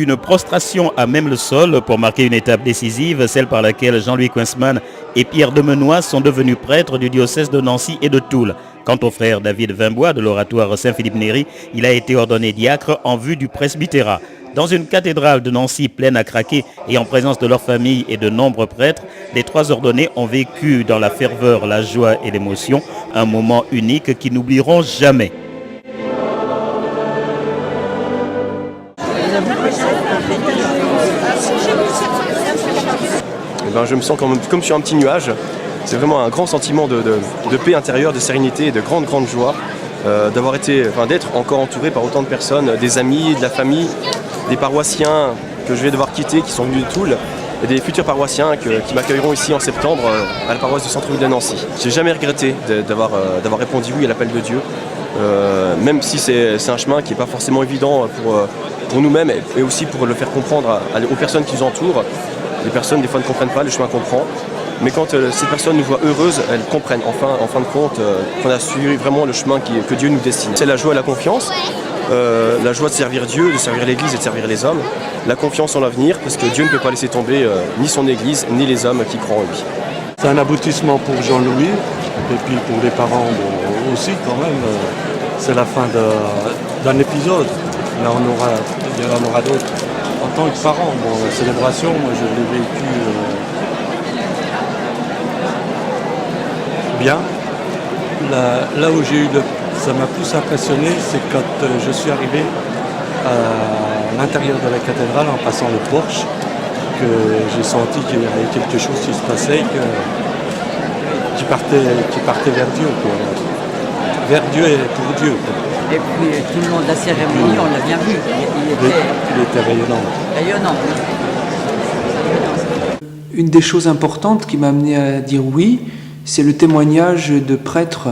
une prostration à même le sol pour marquer une étape décisive, celle par laquelle Jean-Louis Coinsman et Pierre Demenoy sont devenus prêtres du diocèse de Nancy et de Toul. Quant au frère David Vimbois de l'oratoire Saint-Philippe-Néry, il a été ordonné diacre en vue du presbytérat. Dans une cathédrale de Nancy pleine à craquer et en présence de leur famille et de nombreux prêtres, les 3 ordonnés ont vécu dans la ferveur, la joie et l'émotion, un moment unique qu'ils n'oublieront jamais. Je me sens comme sur un petit nuage. C'est vraiment un grand sentiment de paix intérieure, de sérénité et de grande joie d'être encore entouré par autant de personnes, des amis, de la famille, des paroissiens que je vais devoir quitter, qui sont venus de Toul, et des futurs paroissiens qui m'accueilleront ici en septembre à la paroisse du centre-ville de Nancy. J'ai jamais regretté d'avoir répondu oui à l'appel de Dieu, même si c'est un chemin qui n'est pas forcément évident pour nous-mêmes et aussi pour le faire comprendre aux personnes qui nous entourent. Les personnes des fois ne comprennent pas le chemin qu'on prend, mais quand ces personnes nous voient heureuses, elles comprennent en fin de compte qu'on a suivi vraiment le chemin que Dieu nous destine. C'est la joie et la confiance. La joie de servir Dieu, de servir l'Église et de servir les hommes. La confiance en l'avenir, parce que Dieu ne peut pas laisser tomber ni son Église, ni les hommes qui croient en lui. C'est un aboutissement pour Jean-Louis, et puis pour les parents aussi quand même. C'est la fin d'un épisode. Là, il y en aura d'autres. En tant que parent, la célébration, moi je l'ai vécue bien. Là où ça m'a plus impressionné, c'est quand je suis arrivé à l'intérieur de la cathédrale en passant le porche, que j'ai senti qu'il y avait quelque chose qui se passait, qui partait vers Dieu, quoi. Vers Dieu et pour Dieu, quoi. Et puis tout le long de la cérémonie, on l'a bien vu. Il était rayonnant. Rayonnant. Une des choses importantes qui m'a amené à dire oui, c'est le témoignage de prêtres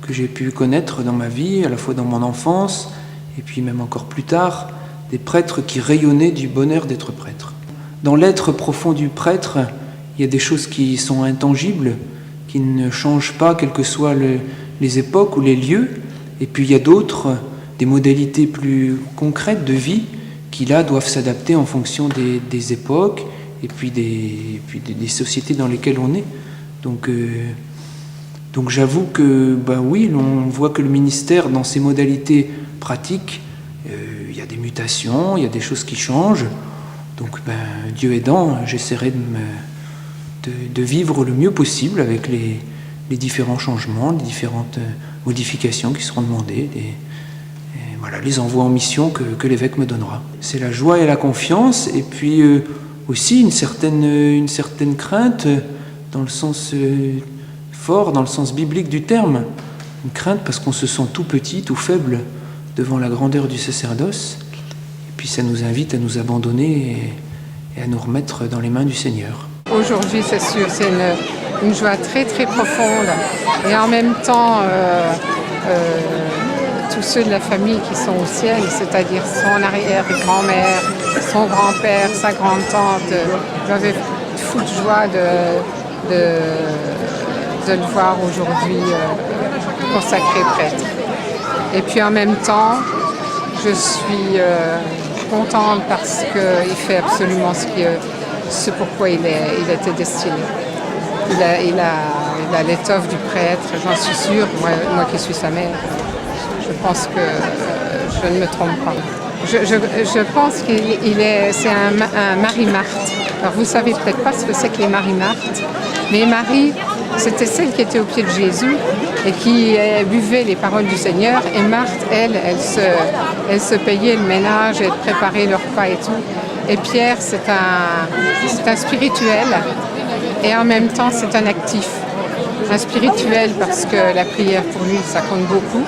que j'ai pu connaître dans ma vie, à la fois dans mon enfance et puis même encore plus tard, des prêtres qui rayonnaient du bonheur d'être prêtre. Dans l'être profond du prêtre, il y a des choses qui sont intangibles, qui ne changent pas, quelles que soient les époques ou les lieux. Et puis il y a d'autres, des modalités plus concrètes de vie qui là doivent s'adapter en fonction des époques et puis des sociétés dans lesquelles on est. Donc j'avoue que oui, on voit que le ministère dans ses modalités pratiques, il y a des mutations, il y a des choses qui changent. Donc Dieu aidant, j'essaierai de vivre le mieux possible avec les différents changements, les différentes modifications qui seront demandées, les envois en mission que l'évêque me donnera. C'est la joie et la confiance, et puis aussi une certaine crainte, dans le sens fort, dans le sens biblique du terme. Une crainte parce qu'on se sent tout petit, tout faible devant la grandeur du sacerdoce, et puis ça nous invite à nous abandonner et à nous remettre dans les mains du Seigneur. Aujourd'hui, c'est sûr, c'est une joie très très profonde, et en même temps tous ceux de la famille qui sont au ciel, c'est-à-dire son arrière-grand-mère, son grand-père, sa grand-tante, j'avais fou de joie de le voir aujourd'hui consacré prêtre. Et puis en même temps, je suis contente parce qu'il fait absolument ce pourquoi il était destiné. Il a l'étoffe du prêtre, j'en suis sûre, moi qui suis sa mère. Je pense que je ne me trompe pas. Je pense c'est un Marie-Marthe. Alors vous ne savez peut-être pas ce que c'est que les Marie-Marthe, mais Marie, c'était celle qui était au pied de Jésus et qui buvait les paroles du Seigneur. Et Marthe, elle se payait le ménage, elle préparait le repas et tout. Et Pierre, c'est un spirituel et en même temps c'est un actif. Un spirituel parce que la prière pour lui, ça compte beaucoup.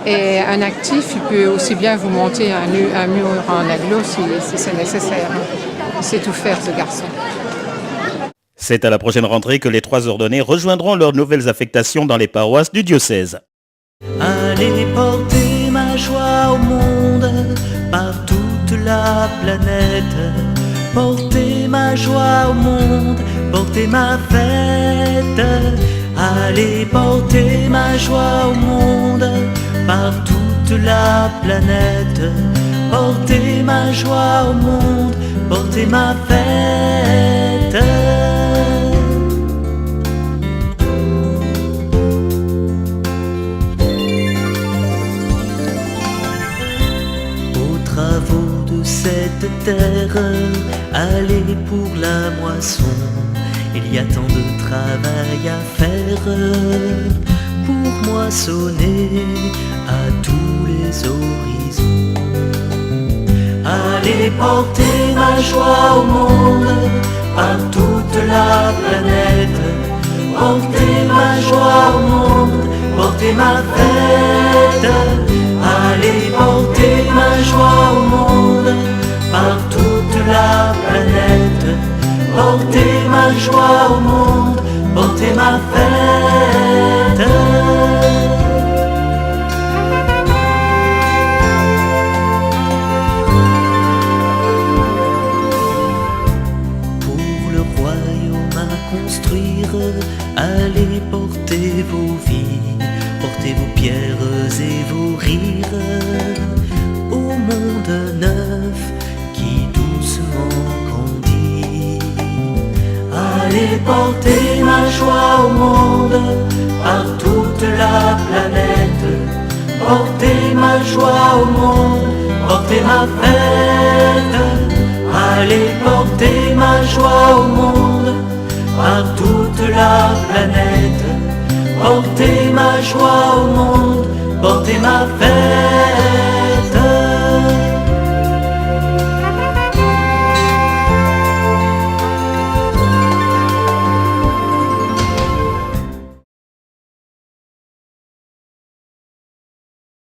Et un actif, il peut aussi bien vous monter un mur en agglo si c'est nécessaire. Il sait tout faire, ce garçon. C'est à la prochaine rentrée que les 3 ordonnés rejoindront leurs nouvelles affectations dans les paroisses du diocèse. Allez porter ma joie au monde, par toute la planète. Porter ma joie au monde, porter ma fête. Allez porter ma joie au monde, par toute la planète. portez ma joie au monde, portez ma fête. Aux travaux de cette terre, allez pour la moisson. Il y a tant de travail à faire pour moissonner à tous les horizons. Allez porter ma joie au monde par toute la planète. Portez ma joie au monde, portez ma fête. Allez porter ma joie au monde par toute la planète. Portez ma joie au monde, portez ma fête. Pour le royaume à construire, allez porter vos vies, portez vos pierres et vos rires au monde neuf qui doucement grandit. Allez porter ma joie au monde par toute la planète. Portez ma joie au monde, portez ma fête. Allez porter ma joie au monde par toute la planète. Portez ma joie au monde, portez ma fête.